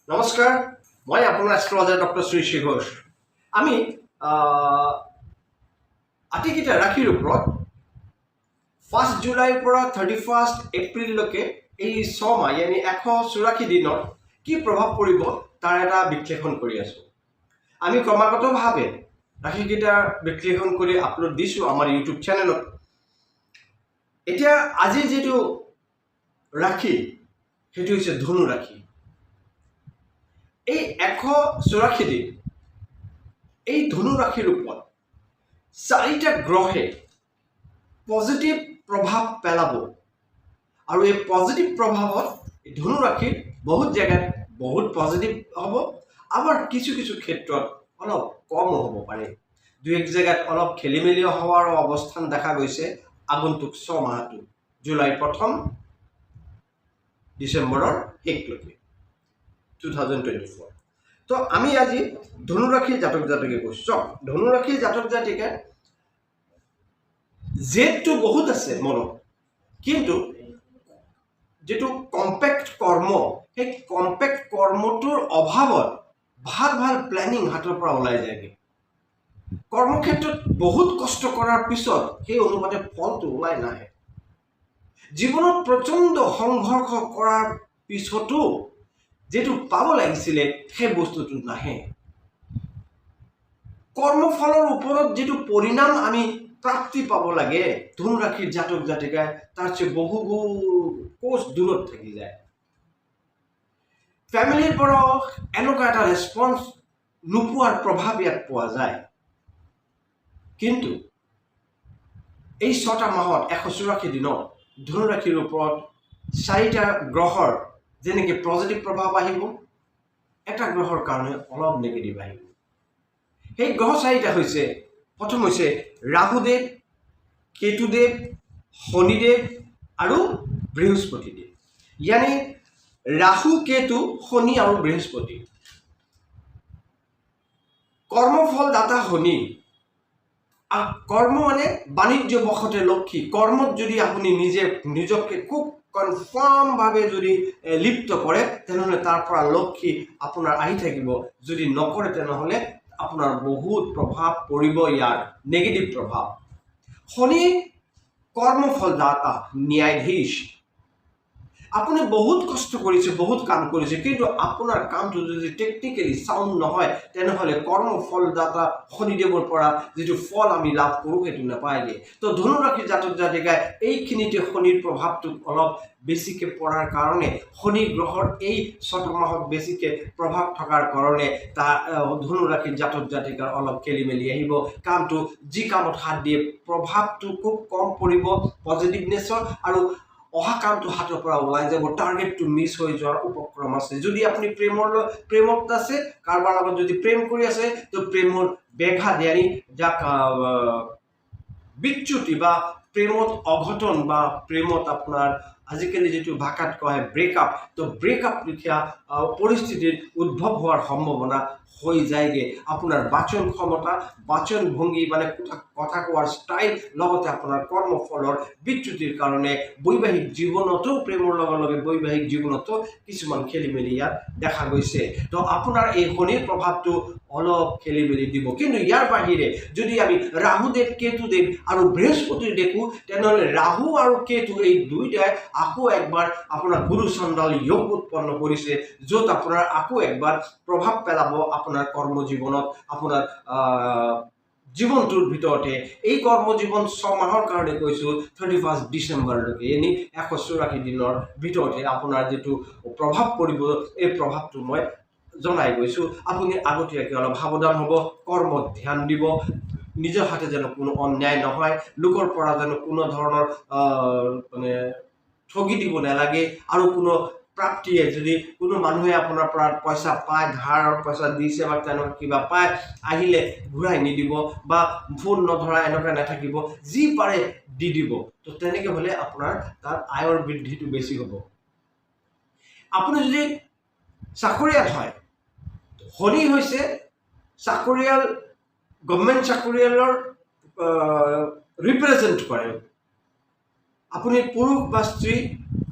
নমস্কাৰ, মই আপোনাৰ এষ্ট্ৰলজাৰ ডক্টৰ শ্ৰী শ্ৰী ঘোষ। আমি আতিকেইটা ৰাশিৰ ওপৰত 1 জুলাইৰ পৰা 31 এপ্ৰিললৈকে এই 6 মাহ यानी 184 দিনত কি প্ৰভাৱ পৰিব তাৰ এটা বিশ্লেষণ কৰি আছোঁ। আমি ক্ৰমাগতভাৱে ৰাশিকেইটাৰ বিশ্লেষণ কৰি আপলোড দিছোঁ আমাৰ ইউটিউব চেনেলত। এতিয়া আজি যিটো ৰাশি সেইটো হৈছে ধনু ৰাশি। এই 184 দিন এই ধনু ৰাশিৰ ওপৰত 4টা গ্ৰহে পজিটিভ প্ৰভাৱ পেলাব আৰু এই পজিটিভ প্ৰভাৱত ধনু ৰাশিৰ বহুত জেগাত বহুত পজিটিভ হ'ব, আবাৰ কিছু কিছু ক্ষেত্ৰত অলপ কম হ'ব পাৰে। দুই এক জেগাত অলপ খেলিমেলি হোৱাৰ অৱস্থান দেখা গৈছে আগন্তুক 6 মাহটো, জুলাইৰ প্ৰথম ডিচেম্বৰৰ শেষলৈকে 2024। তো আমি আজি ধনুৰাশিৰ জাতক জাতিকে কৈছোঁ। ধনুৰাশিৰ জাতক জাতিকে জেদটো বহুত আছে মনত, কিন্তু যেটো কম্পেক্ট কৰ্ম সেই কম্পেক্ট কৰ্মটোৰ অভাৱত ভাল ভাল প্লেনিং হাতৰ পৰা ওলাই যায়গে। কৰ্মক্ষেত্ৰত বহুত কষ্ট কৰাৰ পিছত সেই অনুপাতে ফলটো ওলাই নাহে। জীৱনত প্ৰচণ্ড সংঘৰ্ষ কৰাৰ পিছতো যেটো পাব লাগিছিলে সেই বস্তুটো নাহে। কৰ্মফলৰ ওপৰত যেটো পৰিণাম আমি প্ৰাপ্তি পাব লাগে ধনু ৰাশিৰ জাতক জাতিকাই তাৰ চেয়ে বহু কোচ দূৰত থাকি যায়। ফ্যামিলিৰ পৰা এনেকুৱা এটা ৰেসপন্স নোপোৱাৰ প্ৰভাৱ ইয়াত পোৱা যায়। কিন্তু এই 6টা মাহত 184 দিনত ধনু ৰাশিৰ ওপৰত 4টা গ্ৰহৰ যেনেকৈ পজিটিভ প্ৰভাৱ আহিব, এটা গ্ৰহৰ কাৰণে অলপ নেগেটিভ আহিব। সেই গ্ৰহ 4টা হৈছে, প্ৰথম হৈছে ৰাহুদেৱ, কেতুদেৱ, শনিদেৱ আৰু বৃহস্পতিদেৱ। यानी ৰাহু, কেতু, শনি আৰু বৃহস্পতি। কৰ্মফল দাতা শনি, কৰ্ম মানে বাণিজ্য বশতে লক্ষী। কৰ্মত যদি আপুনি নিজকে খুব কনফাৰ্মভাৱে যদি লিপ্ত কৰে তেনেহ'লে তাৰ পৰা লক্ষী আপোনাৰ আহি থাকিব। যদি নকৰে তেনেহ'লে আপোনাৰ বহুত প্ৰভাৱ পৰিব, ইয়াৰ নেগেটিভ প্ৰভাৱ। শনি কৰ্মফল দাতা, ন্যায়াধীশ। আপুনি বহুত কষ্ট কৰিছে, বহুত কাম কৰিছে, কিন্তু আপোনাৰ কামটো যদি টেকনিক্যালি সাউন্ড নহয় তেনেহ'লে কৰ্মফলদাতা শনিদেৱৰ পৰা যিটো ফল আমি লাভ কৰোঁ সেইটো নাপায়গে। তো ধনু ৰাশিৰ জাতক জাতিকাই এইখিনিতে শনিৰ প্ৰভাৱটো অলপ বেছিকৈ পৰাৰ কাৰণে, শনি গ্ৰহৰ এই 6টা মাহত বেছিকৈ প্ৰভাৱ থকাৰ কাৰণে তাৰ ধনু ৰাশিৰ জাতক জাতিকাৰ অলপ খেলিমেলি আহিব। কামটো যি কামত হাত দিয়ে প্ৰভাৱটো খুব কম পৰিব পজিটিভনেছৰ, আৰু অহা কামটো হাতৰ পৰা ওলাই যাব, টাৰ্গেটটো মিছ হৈ যোৱাৰ উপক্ৰম আছে। যদি আপুনি প্ৰেমত আছে, কাৰোবাৰ লগত যদি প্ৰেম কৰি আছে, তো প্ৰেমৰ ব্যাঘাত ইয়ানি যাক বিচ্যুতি বা প্ৰেমত অঘটন বা প্ৰেমত আপোনাৰ আজিকালি যেটো ভাষাত কয় ব্ৰেকআপ, তো ব্ৰেকআপ লিখা পৰিস্থিতিৰ উদ্ভৱ হোৱাৰ সম্ভাৱনা হৈ যায়গে। আপোনাৰ বাচন ক্ষমতা, বাচন ভংগী মানে কথা কোৱাৰ ষ্টাইল, লগতে আপোনাৰ কৰ্মফলৰ বিচ্যুতিৰ কাৰণে বৈবাহিক জীৱনতো, প্ৰেমৰ লগে লগে বৈবাহিক জীৱনতো কিছুমান খেলিমেলি ইয়াত দেখা গৈছে। তো আপোনাৰ এই শনিৰ প্ৰভাৱটো অলপ খেলিমেলি দিব। কিন্তু ইয়াৰ বাহিৰে যদি আমি ৰাহুদেৱ, কেতুদেৱ আৰু বৃহস্পতিৰ দেখোঁ তেনেহ'লে ৰাহু আৰু কেতু এই দুইটাই আকৌ একবাৰ আপোনাৰ গুৰু চণ্ডাল যোগ উৎপন্ন কৰিছে, য'ত আপোনাৰ আকৌ একবাৰ প্ৰভাৱ পেলাব আপোনাৰ কৰ্মজীৱনত, আপোনাৰ জীৱনটোৰ ভিতৰতে। এই কৰ্মজীৱন 6 মাহৰ কাৰণে কৈছোঁ 31 ডিচেম্বৰলৈকে, यानी 184 দিনৰ ভিতৰতে আপোনাৰ যেটো প্ৰভাৱ পৰিব এই প্ৰভাৱটো মই জনাই গৈছোঁ। আপুনি আগতীয়াকৈ অলপ সাৱধান হ'ব, কৰ্মত ধ্যান দিব, নিজৰ হাতে যেন কোনো অন্যায় নহয়, লোকৰ পৰা যেন কোনো ধৰণৰ মানে ঠগি দিব নালাগে, আৰু কোনো প্ৰাপ্তিয়ে যদি কোনো মানুহে আপোনাৰ পৰা পইচা পায়, ধাৰৰ পইচা দিছে বা তেনেকুৱা কিবা পায়, আহিলে ঘূৰাই নিদিব বা ফোন নধৰা এনেকুৱা নাথাকিব, যি পাৰে দি দিব। তো তেনেকৈ হ'লে আপোনাৰ তাৰ আয়ৰ বৃদ্ধিটো বেছি হ'ব। আপুনি যদি চাকৰিয়াল হয়, শনি হৈছে চাকৰিয়াল, গভৰ্ণমেণ্ট চাকৰিয়ালৰ ৰিপ্ৰেজেণ্ট কৰে। আপুনি পুৰুষ বা স্ত্ৰী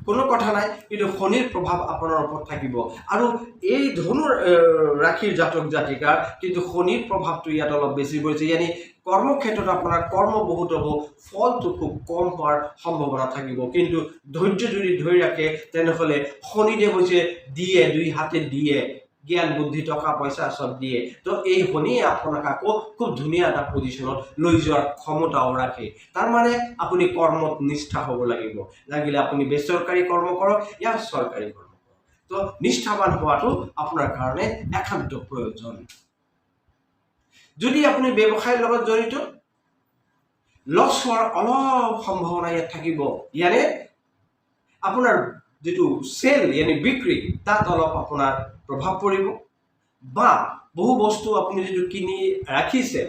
কোনো কথা নাই, কিন্তু শনিৰ প্ৰভাৱ আপোনাৰ ওপৰত থাকিব। আৰু এই ধনু ৰাশিৰ জাতক জাতিকাৰ কিন্তু শনিৰ প্ৰভাৱটো ইয়াত অলপ বেছি পৰিছে, ইয়ানি কৰ্মক্ষেত্ৰত আপোনাৰ কৰ্ম বহুত হ'ব, ফলটো খুব কম হোৱাৰ সম্ভাৱনা থাকিব। কিন্তু ধৈৰ্য যদি ধৰি ৰাখে তেনেহ'লে শনিদেৱ হৈছে দিয়ে, দুই হাতে দিয়ে, জ্ঞান বুদ্ধি টকা পইচা চব দিয়ে। তো এই শনিয়ে আপোনাক আকৌ খুব ধুনীয়া এটা পজিশ্যনত লৈ যোৱাৰ ক্ষমতাও ৰাখে। তাৰমানে আপুনি কৰ্মত নিষ্ঠা হ'ব লাগিব, লাগিলে আপুনি বেচৰকাৰী কৰ্ম কৰক ইয়াৰ চৰকাৰী কৰ্ম কৰক। তো নিষ্ঠাবান হোৱাটো আপোনাৰ কাৰণে একান্ত প্ৰয়োজন। যদি আপুনি ব্যৱসায়ৰ লগত জড়িত, লছ হোৱাৰ অলপ সম্ভাৱনা ইয়াত থাকিব, ইয়াৰে আপোনাৰ যিটো চেল ইয়ানি বিক্ৰী তাত অলপ আপোনাৰ প্ৰভাৱ পৰিব, বা বহু বস্তু আপুনি যিটো কিনি ৰাখিছে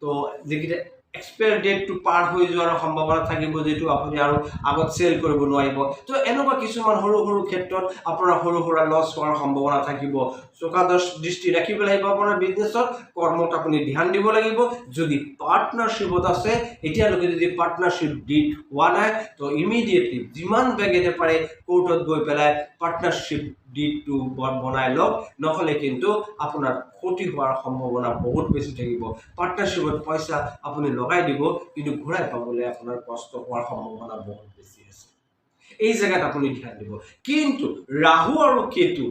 তো যিকেইটা এক্সপায়াৰ ডেটটো পাৰ হৈ যোৱাৰ সম্ভাৱনা থাকিব, যিটো আপুনি আৰু আগত চেল কৰিব নোৱাৰিব। তো এনেকুৱা কিছুমান সৰু সৰু ক্ষেত্ৰত আপোনাৰ সৰু সুৰা লছ হোৱাৰ সম্ভাৱনা থাকিব। চোকা দৃষ্টি ৰাখিব লাগিব আপোনাৰ বিজনেছত, কৰ্মত আপুনি ধ্যান দিব লাগিব। যদি পাৰ্টনাৰশ্বিপত আছে, এতিয়ালৈকে যদি পাৰ্টনাৰশ্বিপ ডিড হোৱা নাই তো ইমিডিয়েটলি যিমান বেগেৰে পাৰে কোৰ্টত গৈ পেলাই পাৰ্টনাৰশ্বিপ ডিডটো বনাই লওক, নহ'লে কিন্তু আপোনাৰ ক্ষতি হোৱাৰ সম্ভাৱনা বহুত বেছি থাকিব। পাৰ্টনাৰশ্বিপত পইচা আপুনি লগাই দিব, কিন্তু ঘূৰাই পাবলৈ আপোনাৰ কষ্ট হোৱাৰ সম্ভাৱনা বহুত বেছি আছে। এই জেগাত আপুনি ধ্যান দিব। কিন্তু ৰাহু আৰু কেতু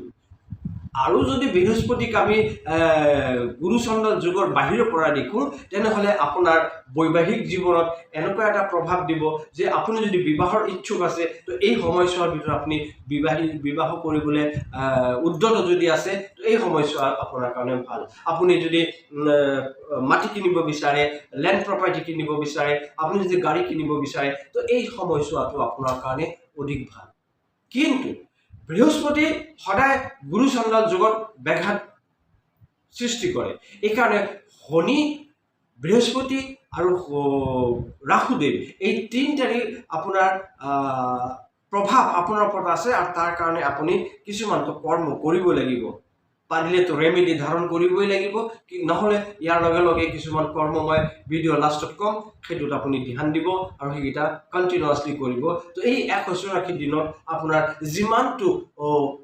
আৰু যদি বৃহস্পতিক আমি গুৰুচন্দ্ৰ যুগৰ বাহিৰৰ পৰা দেখোঁ, তেনেহ'লে আপোনাৰ বৈবাহিক জীৱনত এনেকুৱা এটা প্ৰভাৱ দিব যে আপুনি যদি বিবাহৰ ইচ্ছুক আছে তো এই সময়ছোৱাৰ ভিতৰত আপুনি বিবাহ কৰিবলৈ উদ্যত যদি আছে তো এই সময়ছোৱা আপোনাৰ কাৰণে ভাল। আপুনি যদি মাটি কিনিব বিচাৰে, লেণ্ড প্ৰপাৰ্টি কিনিব বিচাৰে, আপুনি যদি গাড়ী কিনিব বিচাৰে তো এই সময়ছোৱাটো আপোনাৰ কাৰণে অধিক ভাল। কিন্তু বৃহস্পতি সদায় গুৰুচন্দ্ৰ যুগত ব্যাঘাত সৃষ্টি কৰে। এইকাৰণে শনি, বৃহস্পতি আৰু ৰাহুদেৱ এই তিনিটাৰে আপোনাৰ প্ৰভাৱ আপোনাৰ ওপৰত আছে, আৰু তাৰ কাৰণে আপুনি কিছুমানটো কৰ্ম কৰিব লাগিব। পাৰিলেতো ৰেমেডি ধাৰণ কৰিবই লাগিব, নহ'লে ইয়াৰ লগে লগে কিছুমান কৰ্ম মই ভিডিঅ' লাষ্টত ক'ম, সেইটোত আপুনি ধ্যান দিব আৰু সেইকেইটা কণ্টিনিউৱাছলি কৰিব। তো এই 180 দিনত আপোনাৰ যিমানটো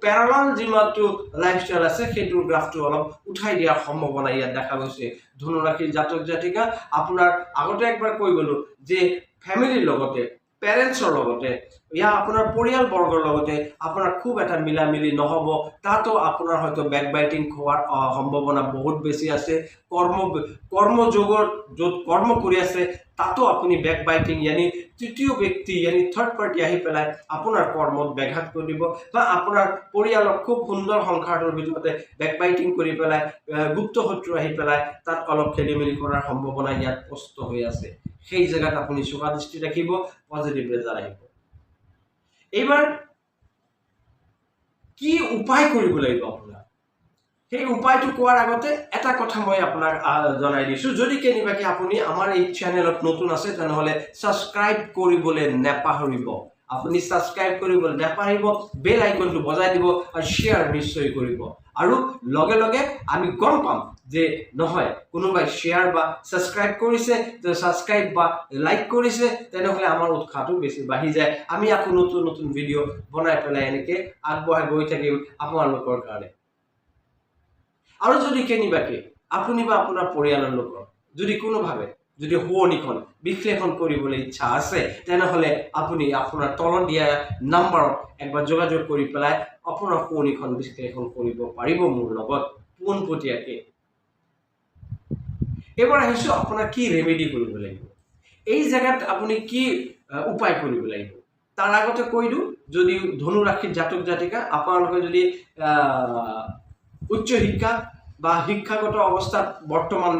পেৰালাল যিমানটো লাইফষ্টাইল আছে সেইটোৰ গ্ৰাফটো অলপ উঠাই দিয়াৰ সম্ভাৱনা ইয়াত দেখা গৈছে। ধনুৰাশিৰ জাতক জাতিকা, আপোনাৰ আগতে একবাৰ কৈ গ'লো যে ফেমিলিৰ লগতে, পেৰেণ্টছৰ লগতে, আপোনাৰ পৰিয়ালবৰ্গৰ লগতে আপোনাৰ খুব এটা মিলা মিলি নহ'ব, তাতো আপোনাৰ হয়তো বেকবাইটিং হোৱাৰ সম্ভাৱনা বহুত বেছি আছে। কৰ্মযোগৰ য'ত কৰ্ম কৰি আছে তাতো আপুনি বেকবাইটিং ইয়ানি তৃতীয় ব্যক্তি ইয়ানি থাৰ্ড পাৰ্টি আহি পেলাই আপোনাৰ কৰ্মত ব্যাঘাত কৰি দিব, বা আপোনাৰ পৰিয়ালৰ খুব সুন্দৰ সংসাৰটোৰ ভিতৰতে বেকবাইটিং কৰি পেলাই গুপ্ত শত্ৰু আহি পেলাই তাত অলপ খেলি মেলি কৰাৰ সম্ভাৱনা ইয়াত স্পষ্ট হৈ আছে। সেই জেগাত আপুনি চোকা দৃষ্টি ৰাখিব, পজিটিভ ৰেজাল্ট আহিব। এইবাৰ কি উপায় কৰিব লাগিব আপোনাৰ, সেই উপায়টো কোৱাৰ আগতে এটা কথা মই আপোনাক জনাই দিছোঁ। যদি কেনেবাকৈ আপুনি আমাৰ এই চেনেলত নতুন আছে তেনেহ'লে ছাবস্ক্ৰাইব কৰিবলৈ নেপাহৰিব। আপুনি ছাবস্ক্ৰাইব কৰিবলৈ নেপাহৰিব, বেল আইকনটো বজাই দিব আৰু শ্বেয়াৰ নিশ্চয় কৰিব। আৰু লগে লগে আমি গম পাম যে নহয় কোনোবাই শ্বেয়াৰ বা ছাবস্ক্ৰাইব কৰিছে, ছাবস্ক্ৰাইব বা লাইক কৰিছে, তেনেহ'লে আমাৰ উৎসাহটো বেছি বাঢ়ি যায়। আমি আকৌ নতুন নতুন ভিডিঅ' বনাই পেলাই এনেকৈ আগবঢ়াই গৈ থাকিম আপোনালোকৰ কাৰণে। আৰু যদি কেনেবাকৈ আপুনি বা আপোনাৰ পৰিয়ালৰ লোকৰ যদি কোনোভাৱে যদি শুৱনিখন বিশ্লেষণ কৰিবলৈ ইচ্ছা আছে, তেনেহ'লে আপুনি আপোনাৰ তলত দিয়া নাম্বাৰত একবাৰ যোগাযোগ কৰি পেলাই আপোনাৰ শুৱনিখন বিশ্লেষণ কৰিব পাৰিব মোৰ লগত পোনপটীয়াকৈ। এইবাৰ আহিছোঁ আপোনাৰ কি ৰেমেডি কৰিব লাগিব, এই জেগাত আপুনি কি উপায় কৰিব লাগিব। তাৰ আগতে কৈ দিওঁ, যদি ধনুৰাশিৰ জাতক জাতিকা আপোনালোকে যদি উচ্চ শিক্ষা বা শিক্ষাগত অৱস্থাত বৰ্তমান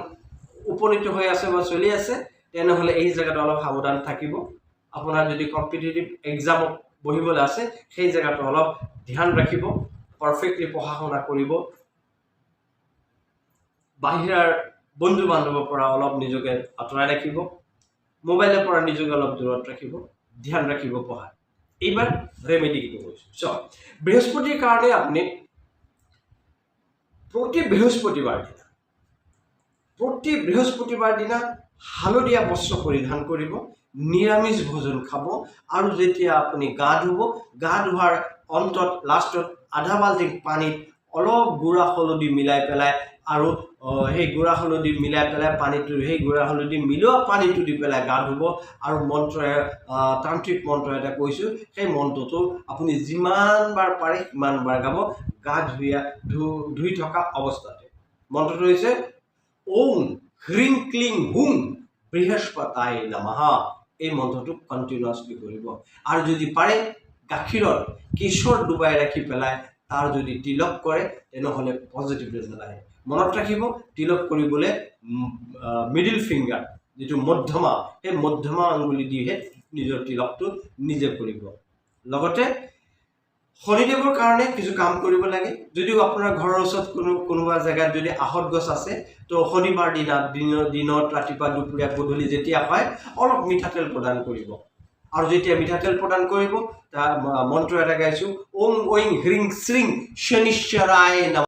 উপনীত হৈ আছে বা চলি আছে, তেনেহ'লে এই জেগাত অলপ সাৱধান থাকিব। আপোনাৰ যদি কম্পিটিটিভ এক্সামত বহিবলৈ আছে সেই জেগাটো অলপ ধ্যান ৰাখিব, পাৰফেক্টলি পঢ়া শুনা কৰিব, বাহিৰৰ বন্ধু বান্ধৱৰ পৰা অলপ নিজকে আঁতৰাই ৰাখিব, মোবাইলৰ পৰা নিজকে অলপ দূৰত ৰাখিব, ধ্যান ৰাখিব পঢ়াত। এইবাৰ ৰেমেডি কি কৈছোঁ, বৃহস্পতিৰ কাৰণে আপুনি প্ৰতি বৃহস্পতিবাৰ দিনা হালধীয়া বস্ত্ৰ পৰিধান কৰিব, নিৰামিষ ভোজন খাব, আৰু যেতিয়া আপুনি গা ধুব, গা ধোৱাৰ অন্তত লাষ্টত আধা বাল্টিং পানীত অলপ গুড়া হালধি মিলাই পেলাই, আৰু সেই গুড়া হালধি মিলাই পেলাই পানীটো, সেই গুড়া হালধি মিলোৱা পানীটো দি পেলাই গা ধুব। আৰু তান্ত্ৰিক মন্ত্ৰ এটা কৈছোঁ, সেই মন্ত্ৰটো আপুনি যিমান বাৰ পাৰে সিমান বাৰ গাব, গা ধুই থকা অৱস্থাতে। মন্ত্ৰটো হৈছে ওম হ্ৰিং ক্লিং হুম বৃহস্পতায় নমঃ। এই মন্ত্ৰটো কণ্টিনিউৱাছলি কৰিব। আৰু যদি পাৰে গাখীৰত কেশৰ ডুবাই ৰাখি পেলাই তাৰ যদি তিলক কৰে, তেনেহ'লে পজিটিভ ৰিজাল্ট আহে। মনত ৰাখিব, তিলক কৰিবলৈ মিডিল ফিংগাৰ, যিটো মধ্যমা, সেই মধ্যমা আঙুলি দিহে নিজৰ তিলকটো নিজে কৰিব। লগতে শনিদেৱৰ কাৰণে কিছু কাম কৰিব লাগে। যদিও আপোনাৰ ঘৰৰ ওচৰত কোনোবা জেগাত যদি আহঁত গছ আছে, তো শনিবাৰ দিনত ৰাতিপুৱা দুপৰীয়া গধূলি যেতিয়া হয়, অলপ মিঠাতেল প্ৰদান কৰিব। আৰু যেতিয়া মিঠাতেল প্ৰদান কৰিব, তাৰ মন্ত্ৰ এটা গাইছোঁ, ওম ঐং হ্ৰিং শ্ৰিং শনিশ্চৰায় নমঃ।